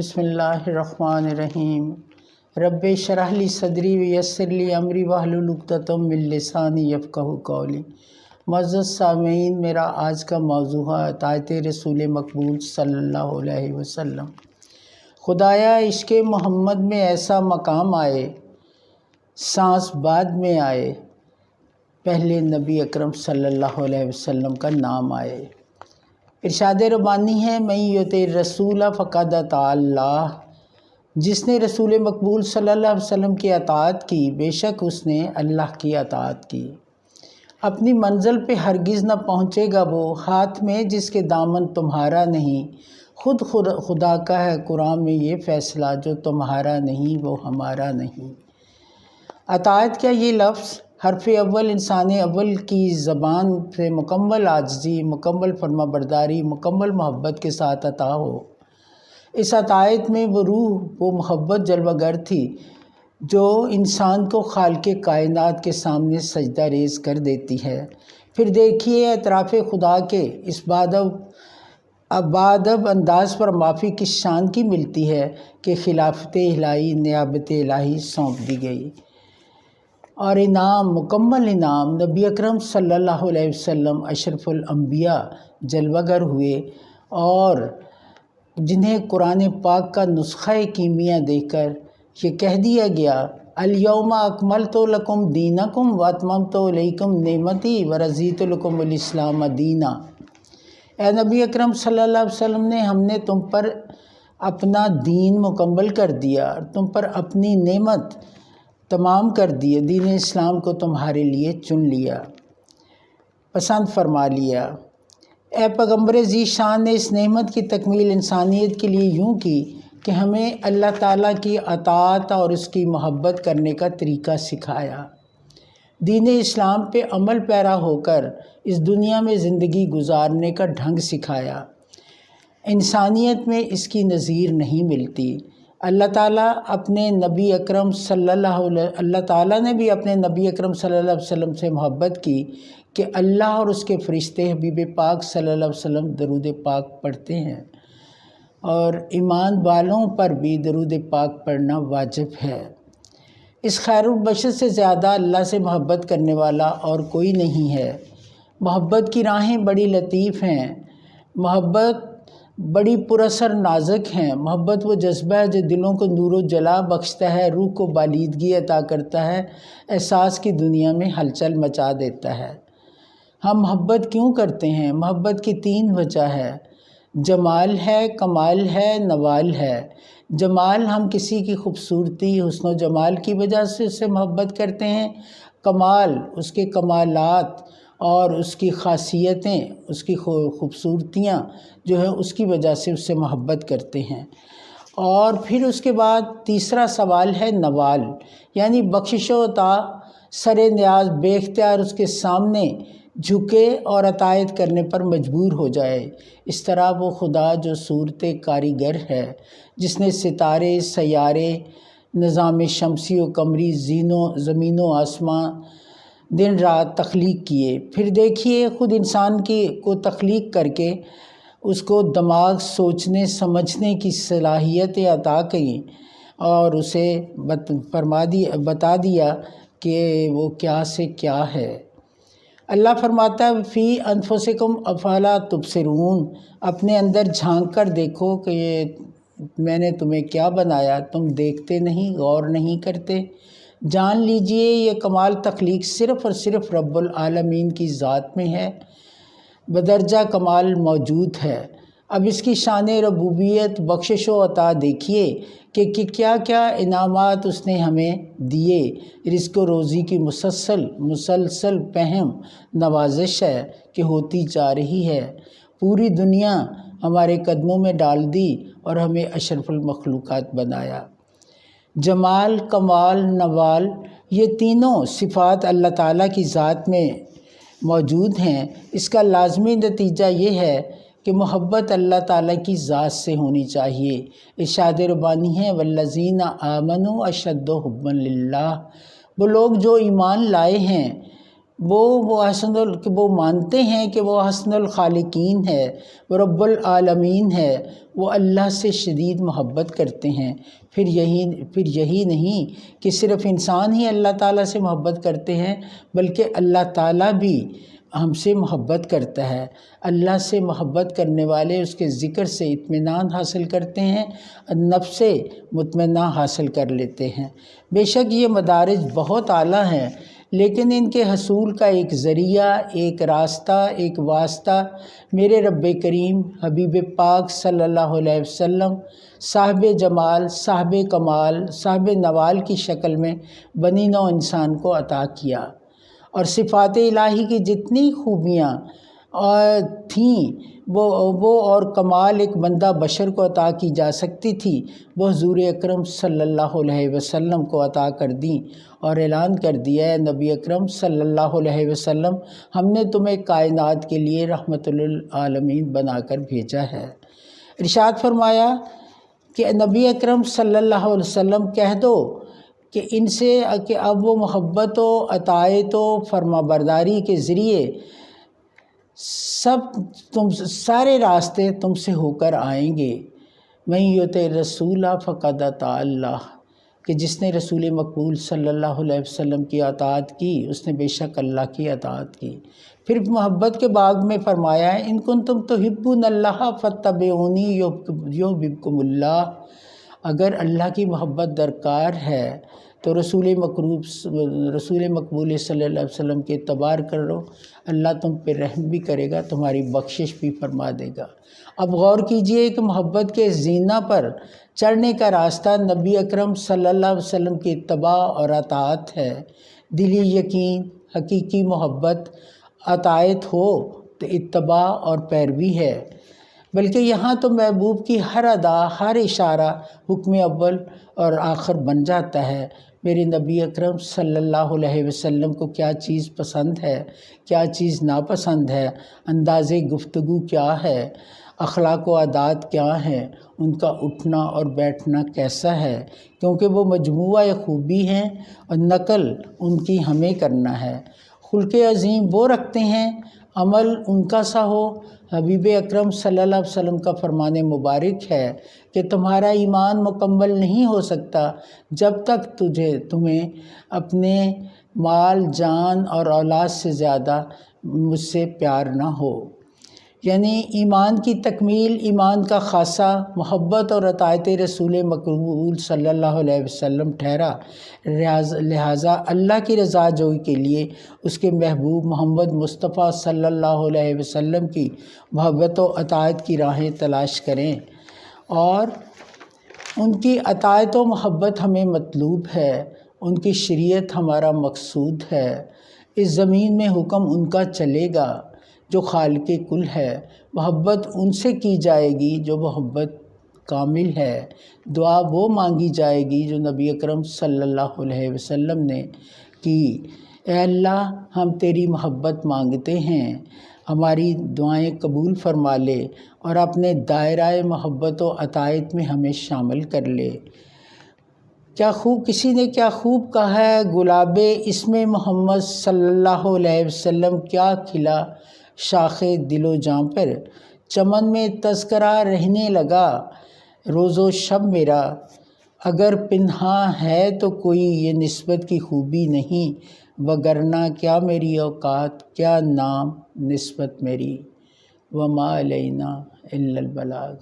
بسم اللہ الرحمن الرحیم۔ رب اشرح لی صدری ویسر لی امری واحلل عقدۃ من لسانی یفقہوا قولی۔ معزز سامعین، میرا آج کا موضوع ہے اطاعت رسول مقبول صلی اللہ علیہ وسلم۔ خدایا عشق محمد میں ایسا مقام آئے، سانس بعد میں آئے، پہلے نبی اکرم صلی اللہ علیہ وسلم کا نام آئے۔ ارشاد ربانی ہے، من یطع الرسول فقد اطاع اللہ۔ جس نے رسول مقبول صلی اللہ علیہ وسلم کی اطاعت کی، بے شک اس نے اللہ کی اطاعت کی۔ اپنی منزل پہ ہرگز نہ پہنچے گا وہ، ہاتھ میں جس کے دامن تمہارا نہیں۔ خود خدا کا ہے قرآن میں یہ فیصلہ، جو تمہارا نہیں وہ ہمارا نہیں۔ اطاعت کیا یہ لفظ حرف اول انسان اول کی زبان سے مکمل عاجزی، مکمل فرما برداری، مکمل محبت کے ساتھ عطا ہو۔ اس اطاعت میں وہ روح، وہ محبت جلوہ گر تھی جو انسان کو خالق کائنات کے سامنے سجدہ ریز کر دیتی ہے۔ پھر دیکھیے اطراف خدا کے اس بادب انداز پر معافی کس شان کی ملتی ہے کہ خلافت الہی، نیابت الہی سونپ دی گئی، اور انعام، مکمل انعام، نبی اکرم صلی اللہ علیہ وسلم اشرف الانبیاء جلوہ گر ہوئے، اور جنہیں قرآن پاک کا نسخہ کیمیا دے کر یہ کہہ دیا گیا، الیوم اکملت لکم دینکم واتممت علیکم نعمتی ورضیت لکم الاسلام دینا۔ اے نبی اکرم صلی اللہ علیہ وسلم نے، ہم نے تم پر اپنا دین مکمل کر دیا اور تم پر اپنی نعمت تمام کر دیے، دین اسلام کو تمہارے لیے چن لیا، پسند فرما لیا۔ اے پیغمبر ذی شان نے اس نعمت کی تکمیل انسانیت کے لیے یوں کی کہ ہمیں اللہ تعالیٰ کی اطاعت اور اس کی محبت کرنے کا طریقہ سکھایا، دین اسلام پہ عمل پیرا ہو کر اس دنیا میں زندگی گزارنے کا ڈھنگ سکھایا۔ انسانیت میں اس کی نظیر نہیں ملتی۔ اللہ تعالیٰ نے بھی اپنے نبی اکرم صلی اللہ علیہ وسلم سے محبت کی کہ اللہ اور اس کے فرشتے حبیب پاک صلی اللہ علیہ وسلم درود پاک پڑھتے ہیں، اور ایمان والوں پر بھی درود پاک پڑھنا واجب ہے۔ اس خیر البشر سے زیادہ اللہ سے محبت کرنے والا اور کوئی نہیں ہے۔ محبت کی راہیں بڑی لطیف ہیں، محبت بڑی پر اثر نازک ہیں۔ محبت وہ جذبہ ہے جو دلوں کو نور و جلا بخشتا ہے، روح کو بالیدگی عطا کرتا ہے، احساس کی دنیا میں ہلچل مچا دیتا ہے۔ ہم محبت کیوں کرتے ہیں؟ محبت کی 3 وجہ ہے، جمال ہے، کمال ہے، نوال ہے۔ جمال، ہم کسی کی خوبصورتی، حسن و جمال کی وجہ سے اس سے محبت کرتے ہیں۔ کمال، اس کے کمالات اور اس کی خاصیتیں، اس کی خوبصورتیاں جو ہے اس کی وجہ سے اس سے محبت کرتے ہیں۔ اور پھر اس کے بعد تیسرا سوال ہے نوال، یعنی بخشش و عطا، سر نیاز بے اختیار اس کے سامنے جھکے اور اطاعت کرنے پر مجبور ہو جائے۔ اس طرح وہ خدا جو صورت کاریگر ہے، جس نے ستارے، سیارے، نظام شمسی و قمری، زمین و آسمان، دن رات تخلیق کیے۔ پھر دیکھیے خود انسان کو تخلیق کر کے اس کو دماغ، سوچنے سمجھنے کی صلاحیت عطا کی، اور اسے بتا دیا کہ وہ کیا سے کیا ہے۔ اللہ فرماتا ہے، فی انفسکم افلا تبصرون، اپنے اندر جھانک کر دیکھو کہ میں نے تمہیں کیا بنایا، تم دیکھتے نہیں، غور نہیں کرتے۔ جان لیجئے یہ کمال تخلیق صرف اور صرف رب العالمین کی ذات میں ہے، بدرجہ کمال موجود ہے۔ اب اس کی شان ربوبیت، بخشش و عطا دیکھیے کہ کیا کیا انعامات اس نے ہمیں دیے۔ رزق و روزی کی مسلسل فہم نوازش ہے کہ ہوتی جا رہی ہے۔ پوری دنیا ہمارے قدموں میں ڈال دی اور ہمیں اشرف المخلوقات بنایا۔ جمال، کمال، نوال، یہ تینوں صفات اللہ تعالیٰ کی ذات میں موجود ہیں۔ اس کا لازمی نتیجہ یہ ہے کہ محبت اللہ تعالیٰ کی ذات سے ہونی چاہیے۔ ارشاد ربانی ہے، والذین آمنوا اشد حبا للہ، وہ لوگ جو ایمان لائے ہیں وہ کہ وہ مانتے ہیں کہ وہ حسن الخالقین ہے، وہ رب العالمین ہے، وہ اللہ سے شدید محبت کرتے ہیں۔ پھر یہی نہیں کہ صرف انسان ہی اللہ تعالیٰ سے محبت کرتے ہیں، بلکہ اللہ تعالیٰ بھی ہم سے محبت کرتا ہے۔ اللہ سے محبت کرنے والے اس کے ذکر سے اطمینان حاصل کرتے ہیں، نفس سے مطمئنہ حاصل کر لیتے ہیں۔ بے شک یہ مدارج بہت اعلیٰ ہیں، لیکن ان کے حصول کا ایک ذریعہ، ایک راستہ، ایک واسطہ میرے رب کریم حبیب پاک صلی اللہ علیہ وسلم صاحب جمال، صاحب کمال، صاحب نوال کی شکل میں بنی نوع انسان کو عطا کیا، اور صفات الہی کی جتنی خوبیاں تھیں وہ اور کمال ایک بندہ بشر کو عطا کی جا سکتی تھی، وہ حضور اکرم صلی اللہ علیہ وسلم کو عطا کر دیں، اور اعلان کر دیا ہے نبی اکرم صلی اللہ علیہ وسلم ہم نے تمہیں کائنات کے لیے رحمت للعالمین بنا کر بھیجا ہے۔ ارشاد فرمایا کہ نبی اکرم صلی اللہ علیہ وسلم کہہ دو کہ ان سے کہ اب وہ محبت و اطاعت و فرما برداری کے ذریعے سارے راستے تم سے ہو کر آئیں گے۔ من یطع الرسول فقد اطاع اللہ، کہ جس نے رسول مقبول صلی اللہ علیہ وسلم کی اطاعت کی اس نے بے شک اللہ کی اطاعت کی۔ پھر محبت کے باب میں فرمایا ہے ان کنتم تحبون اللہ فاتبعونی یحببکم اللہ، اگر اللہ کی محبت درکار ہے تو رسول مقبول صلی اللہ علیہ وسلم کے اتباع کرو، اللہ تم پہ رحم بھی کرے گا، تمہاری بخشش بھی فرما دے گا۔ اب غور کیجئے کہ محبت کے زینہ پر چڑھنے کا راستہ نبی اکرم صلی اللہ علیہ وسلم کی اتباع اور اطاعت ہے۔ دلی یقین، حقیقی محبت، اطاعت ہو تو اتباع اور پیروی ہے، بلکہ یہاں تو محبوب کی ہر ادا، ہر اشارہ حکم اول اور آخر بن جاتا ہے۔ میرے نبی اکرم صلی اللہ علیہ وسلم کو کیا چیز پسند ہے، کیا چیز ناپسند ہے، انداز گفتگو کیا ہے، اخلاق و عادات کیا ہیں، ان کا اٹھنا اور بیٹھنا کیسا ہے، کیونکہ وہ مجموعہ خوبی ہیں اور نقل ان کی ہمیں کرنا ہے۔ خلق عظیم وہ رکھتے ہیں، عمل ان کا سا ہو۔ حبیب اکرم صلی اللہ علیہ وسلم کا فرمان مبارک ہے کہ تمہارا ایمان مکمل نہیں ہو سکتا جب تک تمہیں اپنے مال، جان اور اولاد سے زیادہ مجھ سے پیار نہ ہو۔ یعنی ایمان کی تکمیل، ایمان کا خاصہ محبت اور اطاعت رسول مقبول صلی اللہ علیہ وسلم ٹھہرا، لہٰذا اللہ کی رضا جوئی کے لیے اس کے محبوب محمد مصطفیٰ صلی اللہ علیہ وسلم کی محبت و اطاعت کی راہیں تلاش کریں، اور ان کی اطاعت و محبت ہمیں مطلوب ہے، ان کی شریعت ہمارا مقصود ہے۔ اس زمین میں حکم ان کا چلے گا جو خالق کل ہے، محبت ان سے کی جائے گی جو محبت کامل ہے، دعا وہ مانگی جائے گی جو نبی اکرم صلی اللہ علیہ وسلم نے کی۔ اے اللہ ہم تیری محبت مانگتے ہیں، ہماری دعائیں قبول فرما لے اور اپنے دائرہ محبت و اطاعت میں ہمیں شامل کر لے۔ کسی نے کیا خوب کہا ہے، گلاب اسم محمد صلی اللہ علیہ وسلم کیا کھلا شاخ دل و جاں پر، چمن میں تذکرہ رہنے لگا روز و شب میرا، اگر پنہاں ہے تو کوئی یہ نسبت کی خوبی نہیں، وگرنہ کیا میری اوقات، کیا نام نسبت میری، وما علینا الا البلاغ۔